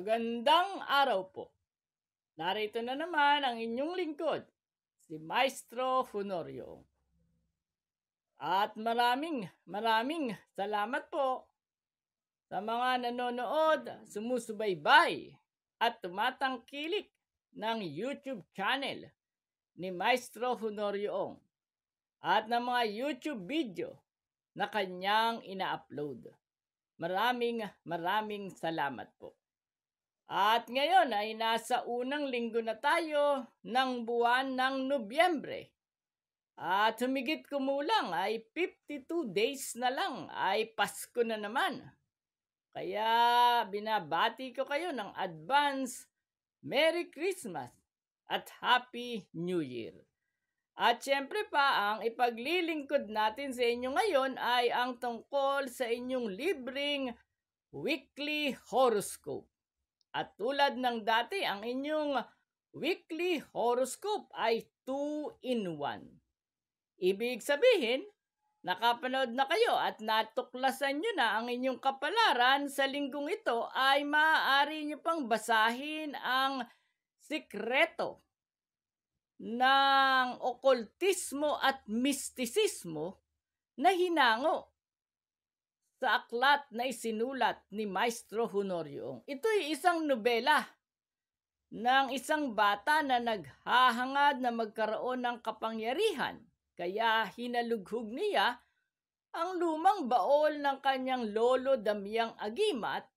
Magandang araw po. Narito na naman ang inyong lingkod, si Maestro Honorio. At maraming salamat po sa mga nanonood, sumusubaybay at tumatangkilik ng YouTube channel ni Maestro Honorio at ng mga YouTube video na kanyang ina-upload. Maraming salamat po. At ngayon ay nasa unang linggo na tayo ng buwan ng Nobyembre. At humigit kumulang ay 52 days na lang ay Pasko na naman. Kaya binabati ko kayo ng advance Merry Christmas at Happy New Year. At syempre pa, ang ipaglilingkod natin sa inyo ngayon ay ang tungkol sa inyong libreng weekly horoscope. At tulad ng dati, ang inyong weekly horoscope ay 2-in-1. Ibig sabihin, nakapanood na kayo at natuklasan nyo na ang inyong kapalaran sa linggong ito ay maaari nyo pang basahin ang sikreto ng okultismo at mistisismo na hinango sa aklat na isinulat ni Maestro Honorio. Ito'y isang nobela ng isang bata na naghahangad na magkaroon ng kapangyarihan. Kaya hinalughog niya ang lumang baol ng kanyang lolo Damiang Agimat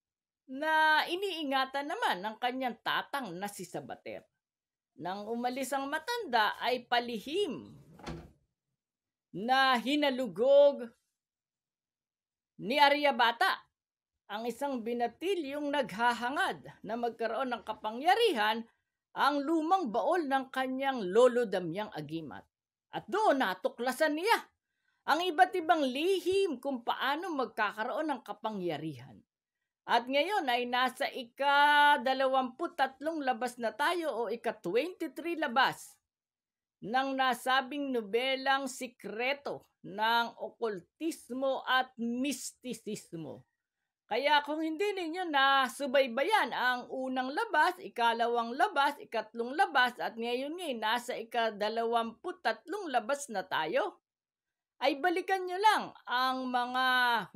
na iniingatan naman ng kanyang tatang na si Sabater. Nang umalis ang matanda ay palihim na hinalugog ni Aryabhata, ang isang binatilyong naghahangad na magkaroon ng kapangyarihan, ang lumang baol ng kanyang lolo Damiang Agimat. At doon natuklasan niya ang iba't ibang lihim kung paano magkakaroon ng kapangyarihan. At ngayon ay nasa ika-23 labas na tayo o ika-23 labas ng nasabing nobelang sikreto ng okultismo at mistisismo. Kaya kung hindi ninyo nasubaybayan ang unang labas, ikalawang labas, ikatlong labas, at ngayon ngayon nasa ika-23 labas na tayo, ay balikan nyo lang ang mga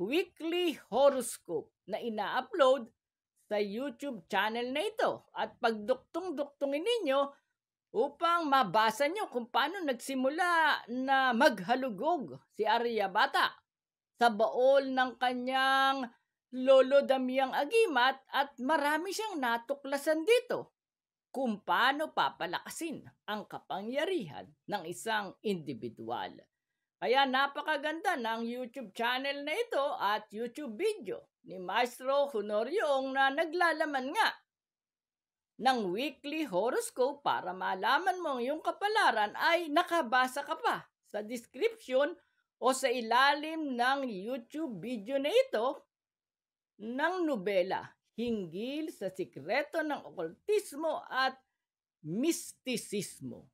weekly horoscope na ina-upload sa YouTube channel na ito. At pagduktong-duktongin ninyo, upang mabasa nyo kung paano nagsimula na maghalugog si Aryabhata sa baol ng kanyang lolo Damiang Agimat, at marami siyang natuklasan dito kung paano papalakasin ang kapangyarihan ng isang individual. Kaya napakaganda ng YouTube channel na ito at YouTube video ni Maestro Honorio na naglalaman nga ng weekly horoscope. Para malaman mo ang iyong kapalaran ay nakabasa ka pa sa description o sa ilalim ng YouTube video na ito ng nobela hinggil sa sikreto ng okultismo at mistisismo.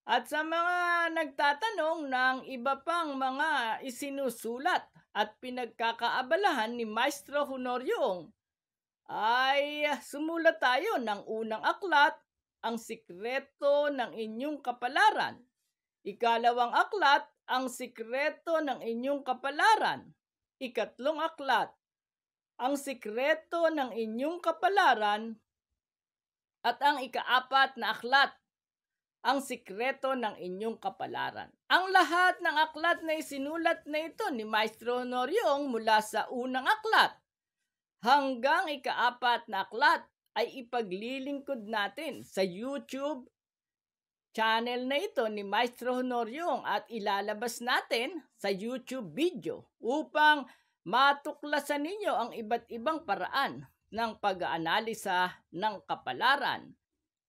At sa mga nagtatanong ng iba pang mga isinusulat at pinagkakaabalahan ni Maestro Honorio, ay sumulat tayo ng unang aklat, ang sikreto ng inyong kapalaran. Ikalawang aklat, ang sikreto ng inyong kapalaran. Ikatlong aklat, ang sikreto ng inyong kapalaran. At ang ikaapat na aklat, ang sikreto ng inyong kapalaran. Ang lahat ng aklat na isinulat na ito ni Maestro Honorio mula sa unang aklat hanggang ikaapat na aklat ay ipaglilingkod natin sa YouTube channel na ito ni Maestro Honorio at ilalabas natin sa YouTube video upang matuklasan ninyo ang iba't ibang paraan ng pag-aanalisa ng kapalaran.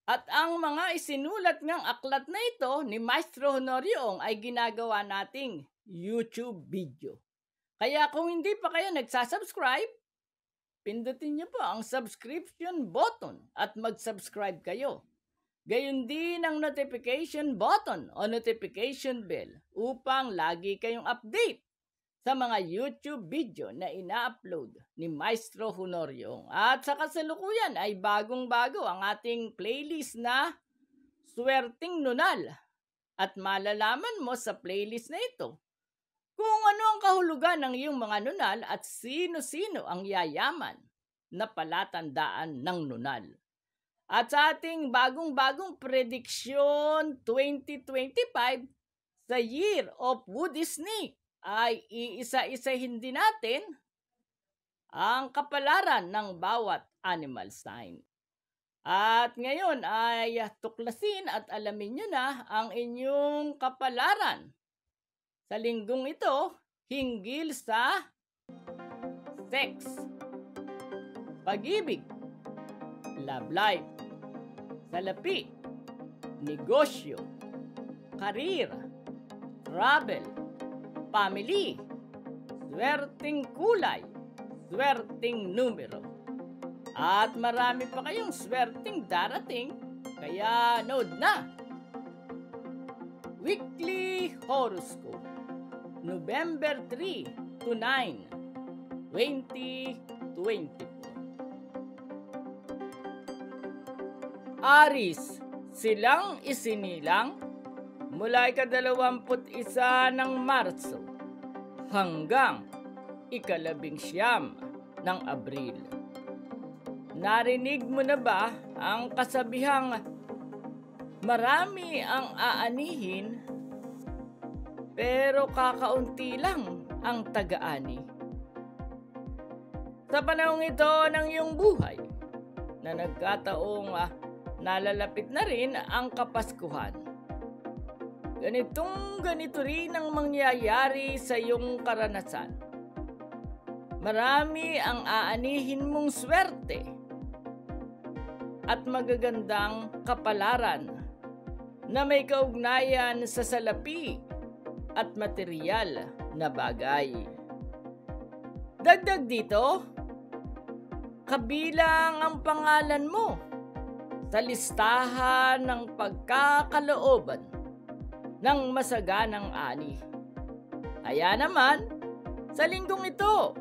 At ang mga isinulat ngang aklat na ito ni Maestro Honorio ay ginagawa nating YouTube video. Kaya kung hindi pa kayo nagsasubscribe, pindutin niyo po ang subscription button at mag-subscribe kayo. Gayon din ang notification button o notification bell upang lagi kayong update sa mga YouTube video na ina-upload ni Maestro Honorio. At sa kasalukuyan ay bagong-bago ang ating playlist na Swerteng Nunal. At malalaman mo sa playlist na ito kung ano ang kahulugan ng iyong mga nunal at sino-sino ang yayaman na palatandaan ng nunal. At sa ating bagong-bagong prediksyon 2025 sa Year of Woody Snake ay iisa-isahin din natin ang kapalaran ng bawat animal sign. At ngayon ay tuklasin at alamin nyo na ang inyong kapalaran sa linggong ito hinggil sa sex, pag-ibig, love life, salapi, negosyo, career, travel, family, swerteng kulay, swerteng numero. At marami pa kayong swerteng darating, kaya nood na! Weekly Horoscope, November 3 to 9, 2024. Aris, silang isinilang mula ika-21 ng Marso hanggang ika-19 ng Abril. Narinig mo na ba ang kasabihang marami ang aanihin pero kakaunti lang ang taga-ani? Sa panahong ito ng iyong buhay na nagkataong nalalapit na rin ang Kapaskuhan, ganito rin ang mangyayari sa iyong karanasan. Marami ang aanihin mong swerte at magagandang kapalaran na may kaugnayan sa salapi at material na bagay. Dagdag dito, kabilang ang pangalan mo sa listahan ng pagkakalooban ng masaganang ani. Kaya naman, sa linggong ito,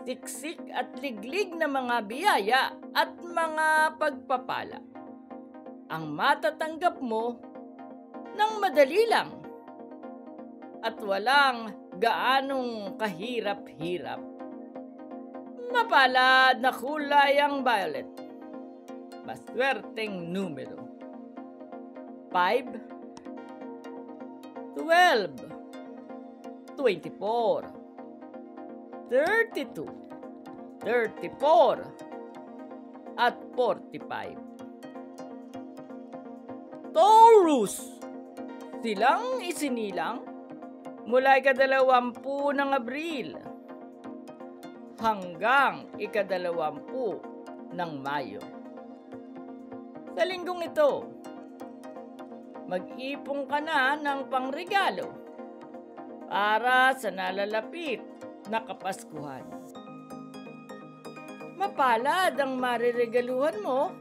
siksik at liglig na mga biyaya at mga pagpapala ang matatanggap mo ng madali lang at walang gaanong kahirap-hirap. Mapalad na kulay ang violet. Maswerteng numero 5, 12, 24, 32, 34, at 45. Taurus, silang isinilang mula ika-20 ng Abril hanggang ika-20 ng Mayo. Sa linggong ito, mag-ipon ka na ng pangregalo para sa nalalapit na Kapaskuhan. Mapalad ang mariregaluhan mo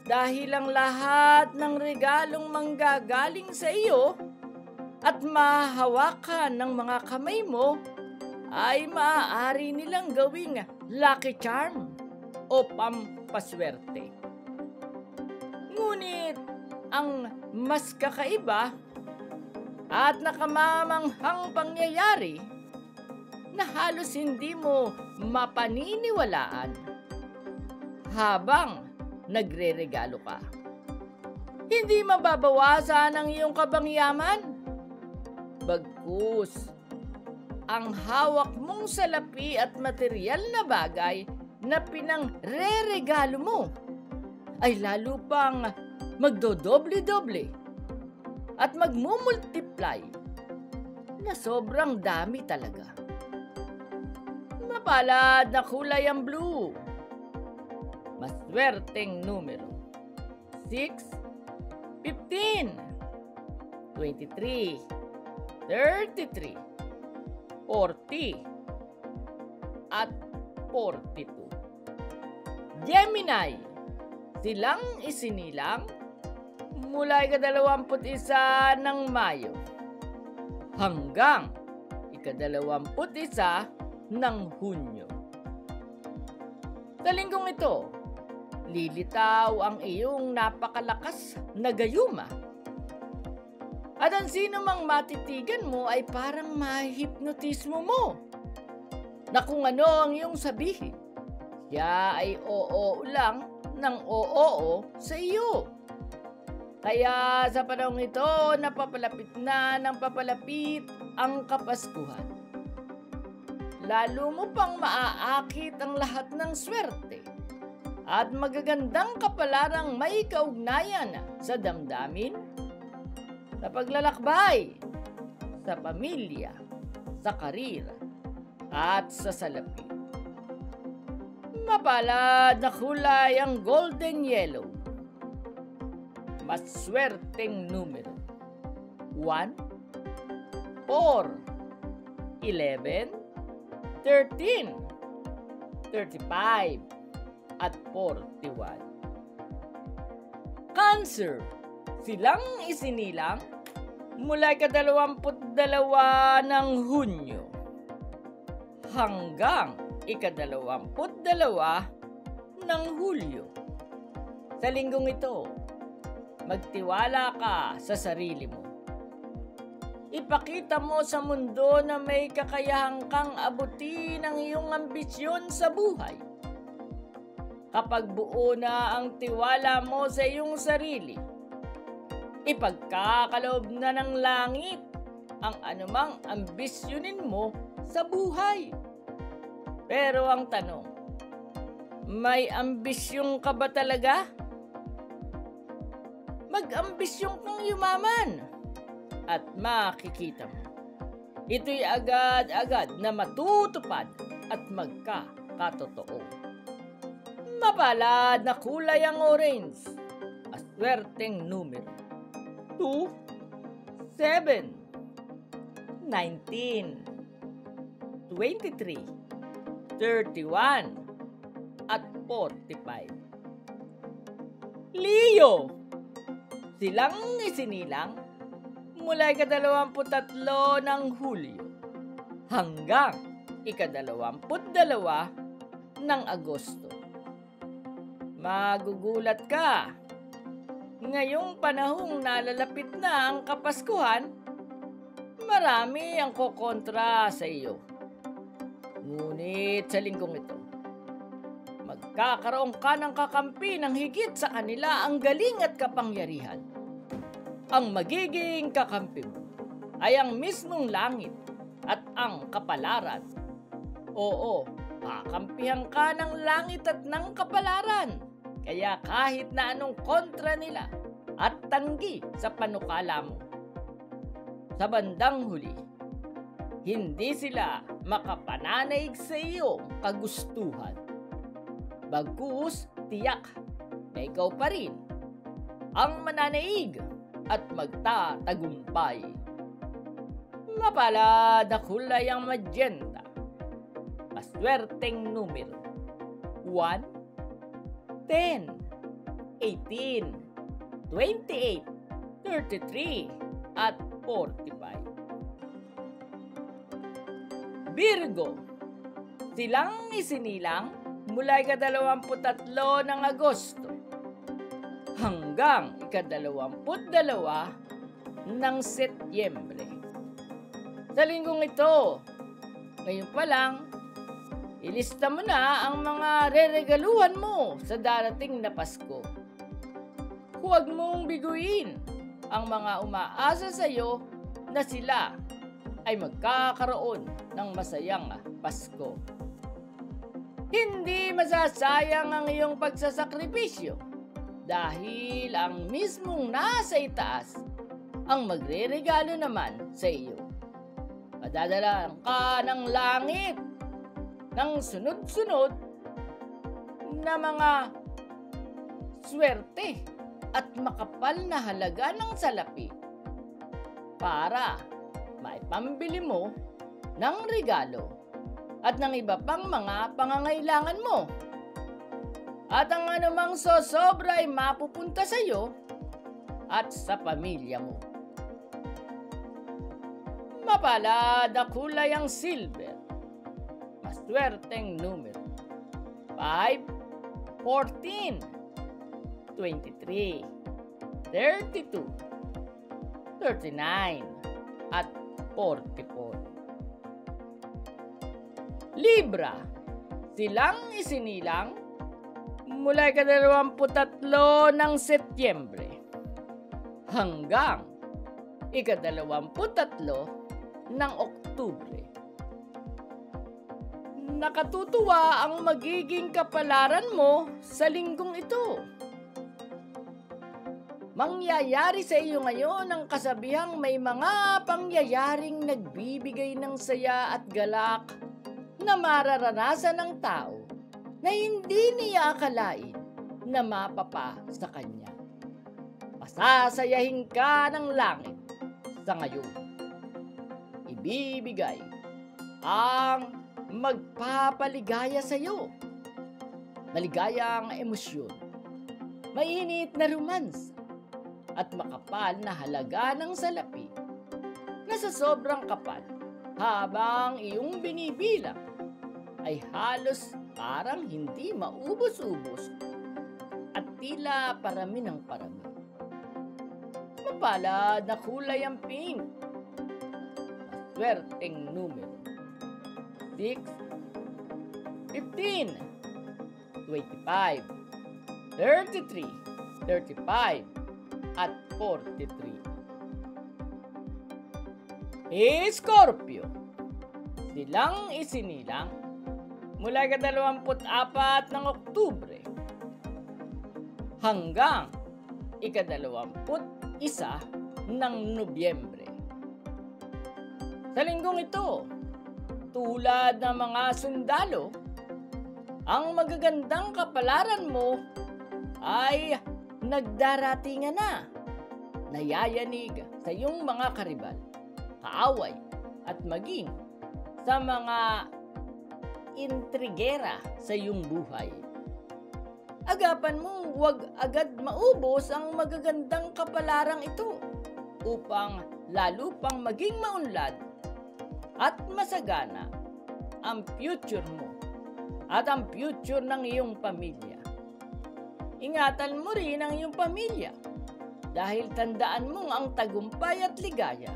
dahil ang lahat ng regalong manggagaling sa iyo at mahahawakan ng mga kamay mo ay maaari nilang gawing lucky charm o pampaswerte. Ngunit ang mas kakaiba at nakamamanghang pangyayari na halos hindi mo mapaniniwalaan habang nagre-regalo ka. Hindi mababawasan ang iyong kabangyaman. Bagkus, ang hawak mong salapi at material na bagay na pinang-re-regalo mo ay lalo pang magdodoble-doble at magmumultiply na sobrang dami talaga. Mapalad na kulay ang blue. Maswerteng numero 6, 15, 23, 33, 40, at 42. Gemini, silang isinilang mula ika-21 ng Mayo hanggang ika-21 ng Hunyo. Sa linggong ito, lilitaw ang iyong napakalakas na gayuma. At ang sino mang matitigan mo ay parang mahihipnotismo mo na kung ano ang iyong sabihin, siya ay oo lang ng oo sa iyo. Kaya sa panahong ito, napapalapit na ng papalapit ang Kapaskuhan. Lalo mo pang maaakit ang lahat ng swerte at magagandang kapalarang may kaugnayan sa damdamin, sa paglalakbay, sa pamilya, sa karira, at sa salapi. Mapalad na kulay ang golden yellow. Maswerteng numero: 1, 4, 11, 13, 35, at 41. Cancer, silang isinilang mula ika-22 ng Hunyo hanggang ika-22 ng Hulyo. Sa linggong ito, magtiwala ka sa sarili mo. Ipakita mo sa mundo na may kakayahan kang abutin ang iyong ambisyon sa buhay. Kapag buo na ang tiwala mo sa iyong sarili, ipagkakaloob na ng langit ang anumang ambisyonin mo sa buhay. Pero ang tanong, may ambisyon ka ba talaga? Mag-ambisyon kang yumaman at makikita mo. Ito'y agad-agad na matutupad at magkakatotoo. Mapalad na kulay ang orange, aswerteng numero: 2, 7, 19, 23, 31, at 45. Leo, silang isinilang mula ika-23 ng Hulyo hanggang ika-22 ng Agosto. Magugulat ka. Ngayong panahong nalalapit na ang Kapaskuhan, marami ang kokontra sa iyo. Ngunit sa linggong ito, magkakaroon ka ng kakampi ng higit sa kanila ang galing at kapangyarihan. Ang magiging kakampi mo ay ang mismong langit at ang kapalaran. Oo, kakampihan ka ng langit at ng kapalaran. Kaya kahit na anong kontra nila at tanggi sa panukala mo, sa bandang huli, hindi sila makapananaig sa iyong kagustuhan. Bagkus, tiyak na ikaw pa rin ang mananaig at magtatagumpay. Mapalad na kulay ang magenta, maswerteng numero: 1, 10, 18, 28, 33, at 45. Virgo, silang isinilang mula ika-23 ng Agosto hanggang ika-22 ng Setyembre. Sa linggong ito, ngayon pa lang, ilista mo na ang mga reregaluhan mo sa darating na Pasko. Huwag mong biguin ang mga umaasa sa iyo na sila ay magkakaroon ng masayang Pasko. Hindi masasayang ang iyong pagsasakripisyo dahil ang mismong nasa itaas ang magreregalo naman sa iyo. Padadalan ka ng langit ng sunod-sunod na mga swerte at makapal na halaga ng salapi para maipambili mo ng regalo at ng iba pang mga pangangailangan mo. At ang anumang sosobra ay mapupunta sa iyo at sa pamilya mo. Mapalad na kulay ang silver. Maswerteng numero. 5, 14, 23, 32, 39, at 44. Libra, silang isinilang mula ika-23 ng Setyembre hanggang ika-23 ng Oktubre. Nakatutuwa ang magiging kapalaran mo sa linggong ito. Mangyayari sa iyo ngayon ang kasabihang may mga pangyayaring nagbibigay ng saya at galak na mararanasan ng tao na hindi niya akalain na mapapa sa kanya. Pasasayahin ka ng langit sa ngayon. Ibibigay ang magpapaligaya sa iyo. Maligayang emosyon, mainit na romansa, at makapal na halaga ng salapi na sa sobrang kapal habang iyong binibilang ay halos parang hindi maubos-ubos at tila parami ng parami. Mapalad na kulay ang pink. Maswerteng numero. 6, 15, 25, 33, 35, at 43. Scorpio, silang isinilang mula ika-24 ng Oktubre hanggang ika-21 ng Nobyembre. Sa linggong ito, tulad ng mga sundalo, ang magagandang kapalaran mo ay nagdaratingan na, nayayanig sa iyong mga karibal, kaaway, at maging sa mga intrigera sa iyong buhay. Agapan mong huwag agad maubos ang magagandang kapalarang ito upang lalo pang maging maunlad at masagana ang future mo at ang future ng iyong pamilya. Ingatan mo rin ang iyong pamilya dahil tandaan mong ang tagumpay at ligaya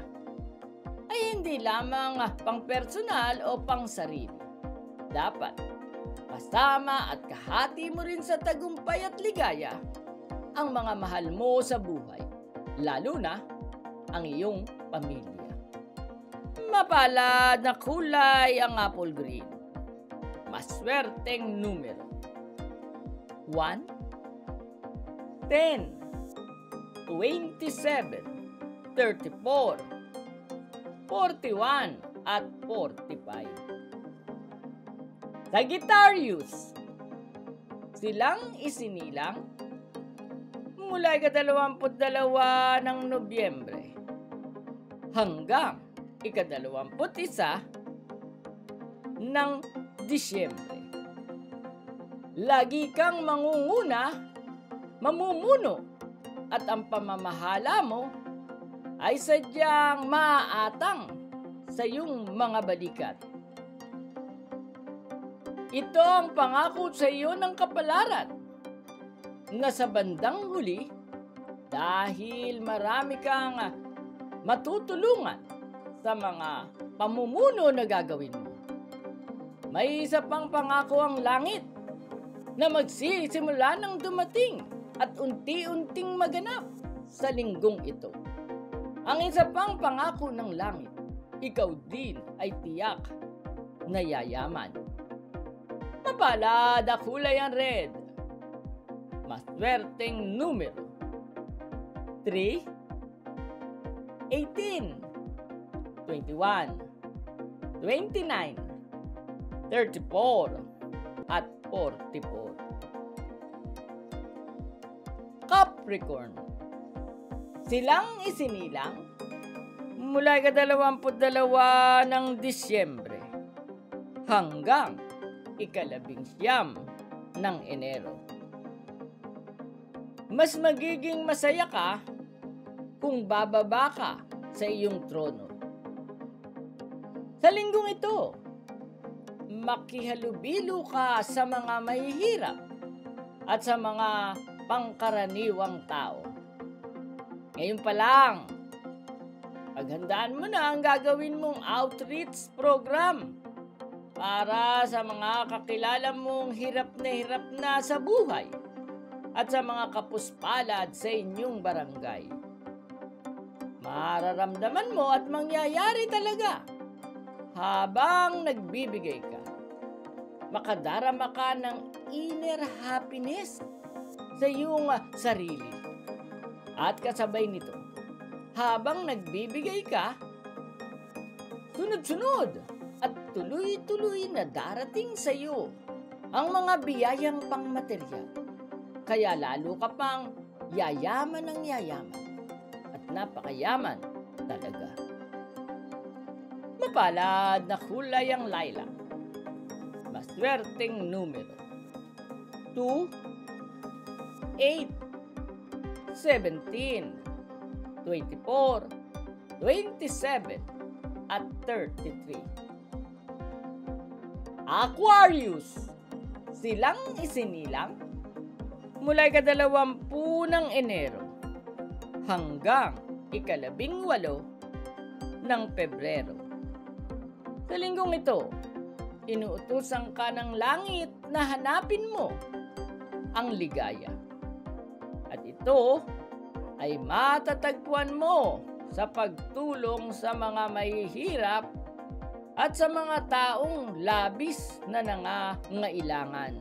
ay hindi lamang pang personal o pang sarili. Dapat kasama at kahati mo rin sa tagumpay at ligaya ang mga mahal mo sa buhay, lalo na ang iyong pamilya. Mapalad na kulay ang apple green. Maswerteng numero. 1, 10, 27, 34, 41, at 45. Sagittarius, silang isinilang mula ika-22 ng Nobyembre hanggang ika-21 ng Disyembre. Lagi kang mangunguna, mamumuno, at ang pamamahala mo ay sadyang maaatang sa iyong mga balikat. Ito ang pangako sa iyo ng kapalaran na sa bandang huli, dahil marami kang matutulungan sa mga pamumuno na gagawin mo. May isa pang pangako ang langit na magsisimula ng dumating at unti-unting maganap sa linggong ito. Ang isa pang pangako ng langit, ikaw din ay tiyak na yayaman. Mapalad na kulay ang red. Maswerteng numero. 3, 18, 21, 29, 34, at 44. Capricorn, silang isinilang mula ika-22 ng Disyembre hanggang ika-19 ng Enero. Mas magiging masaya ka kung bababa ka sa iyong trono. Sa linggong ito, makihalubilo ka sa mga mahihirap at sa mga pangkaraniwang tao. Ngayon pa lang, paghandaan mo na ang gagawin mong outreach program para sa mga kakilala mong hirap na sa buhay at sa mga kapuspalad sa inyong barangay. Mararamdaman mo at mangyayari talaga habang nagbibigay ka. Makadarama ka ng inner happiness sa iyong sarili. At kasabay nito, habang nagbibigay ka, sunod-sunod at tuloy-tuloy na darating sa iyo ang mga biyayang pangmateryal. Kaya lalo ka pang yayaman ng yayaman at napakayaman talaga. Mapalad na kulay ang lilac. Maswerteng numero 2, 8, 17, 24, 27, at 33. Aquarius, silang isinilang mula ika-20 ng Enero hanggang ika-18 ng Pebrero. Sa linggong ito, inuutusan ka ng langit na hanapin mo ang ligaya. At ito ay matatagpuan mo sa pagtulong sa mga mahihirap at sa mga taong labis na nangangailangan.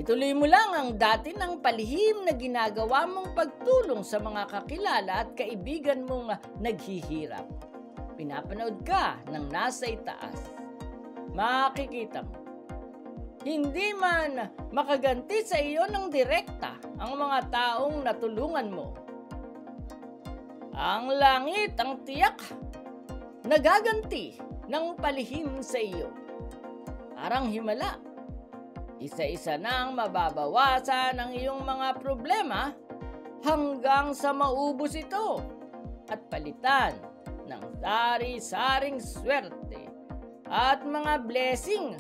Ituloy mo lang ang dati ng palihim na ginagawa mong pagtulong sa mga kakilala at kaibigan mong naghihirap. Pinapanood ka ng nasa itaas. Makikita mo, hindi man makaganti sa iyo ng direkta ang mga taong natulungan mo. Ang langit ang tiyak nagaganti ng palihim sa iyo. Parang himala. Isa-isa nang mababawasan ang iyong mga problema hanggang sa maubos ito at palitan ng sari-saring swerte at mga blessing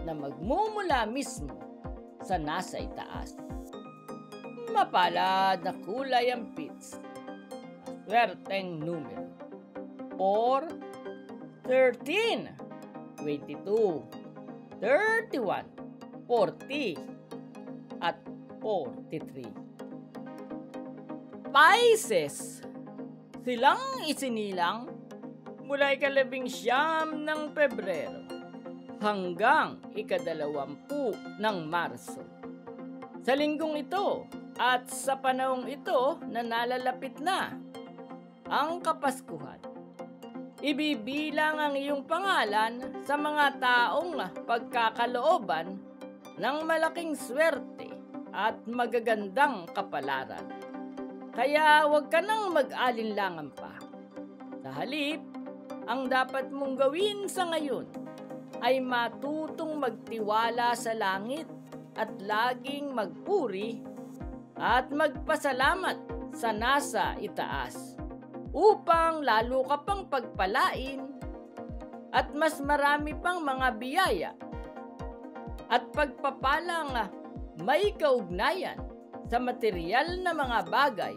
na magmumula mismo sa nasa itaas. Mapalad na kulay ang pits. Swerteng numero 4, 13, 22, 31, 40, at 43. Pisces, silang isinilang mula ika-19 ng Pebrero hanggang ika-20 ng Marso. Sa linggong ito at sa panahong ito na nalalapit na ang Kapaskuhan, ibibilang ang iyong pangalan sa mga taong pagkakalooban ng malaking swerte at magagandang kapalaran. Kaya huwag ka nang mag-alinlangan pa. Sa halip, ang dapat mong gawin sa ngayon ay matutong magtiwala sa langit at laging magpuri at magpasalamat sa nasa itaas upang lalo ka pang pagpalain at mas marami pang mga biyaya at pagpapalang may kaugnayan sa material na mga bagay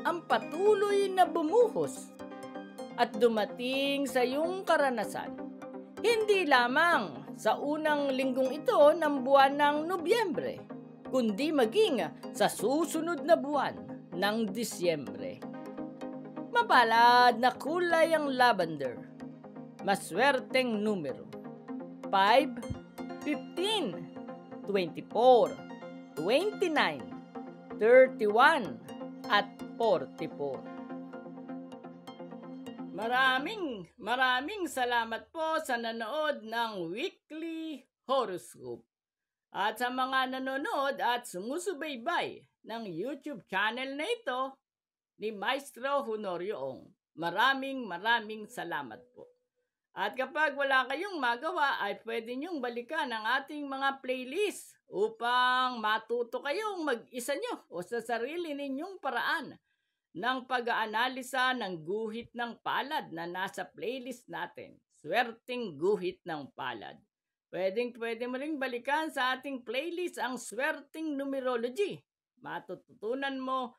ang patuloy na bumuhos at dumating sa iyong karanasan, hindi lamang sa unang linggong ito ng buwan ng Nobyembre, kundi maging sa susunod na buwan ng Disyembre. Mapalad na kulay ang lavender. Maswerteng numero 5, 15, 24, 29, 31, at 44. Maraming salamat po sa nanood ng Weekly Horoscope. At sa mga nanonood at sumusubaybay ng YouTube channel na ito ni Maestro Honorio Ong, maraming salamat po. At kapag wala kayong magawa ay pwede niyong balikan ang ating mga playlist upang matuto kayong mag-isa nyo o sa sarili ninyong paraan ng pag-aanalisa ng guhit ng palad na nasa playlist natin. Swerteng guhit ng palad. Pwede mo ring balikan sa ating playlist ang swerteng numerology. Matututunan mo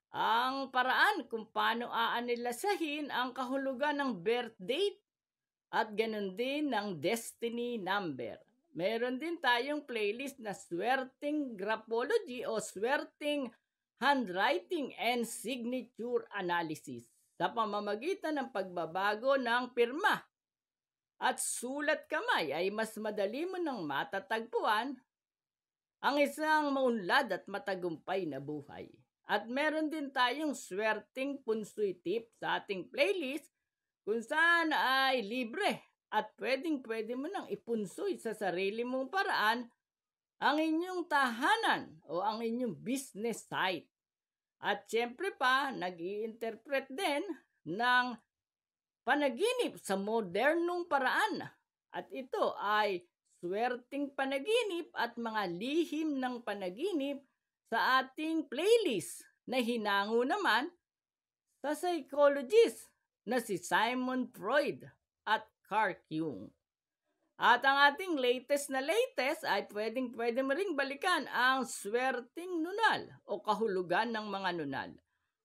ang paraan kung paano aanilasahin ang kahulugan ng birth date at ganun din ng destiny number. Meron din tayong playlist na swerteng graphology o swerteng handwriting and signature analysis sa pamamagitan ng pagbabago ng pirma at sulat kamay ay mas madali mo nang matatagpuan ang isang maunlad at matagumpay na buhay. At meron din tayong swerteng punsoy tip sa ating playlist kung saan ay libre at pwede mo nang ipunsoy sa sarili mong paraan ang inyong tahanan o ang inyong business site. At syempre pa, nag-i-interpret din ng panaginip sa modernong paraan. At ito ay swerteng panaginip at mga lihim ng panaginip sa ating playlist na hinango naman sa psychologist na si Sigmund Freud at Carl Jung. At ang ating latest ay pwede mo ring balikan ang swerteng nunal o kahulugan ng mga nunal.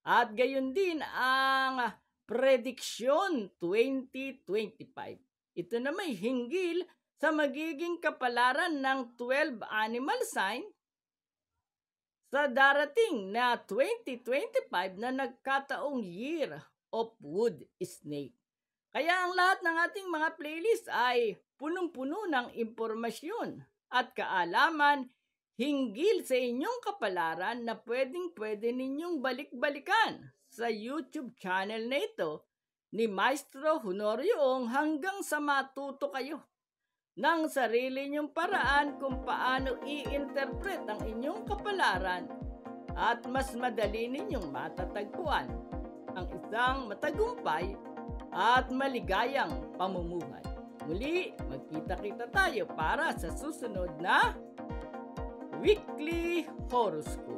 At gayon din ang prediksyon 2025. Ito na may hinggil sa magiging kapalaran ng 12 animal sign sa darating na 2025 na nagkataong Year of Wood Snake. Kaya ang lahat ng ating mga playlist ay punong-puno ng impormasyon at kaalaman hinggil sa inyong kapalaran na pwede ninyong balik-balikan sa YouTube channel na ito ni Maestro Honorio Ong hanggang sa matuto kayo ng sarili ninyong paraan kung paano i-interpret ang inyong kapalaran at mas madali ninyong matatagpuan ang isang matagumpay at maligayang pamumuhay. Muli, magkita-kita tayo para sa susunod na Weekly Horoscope.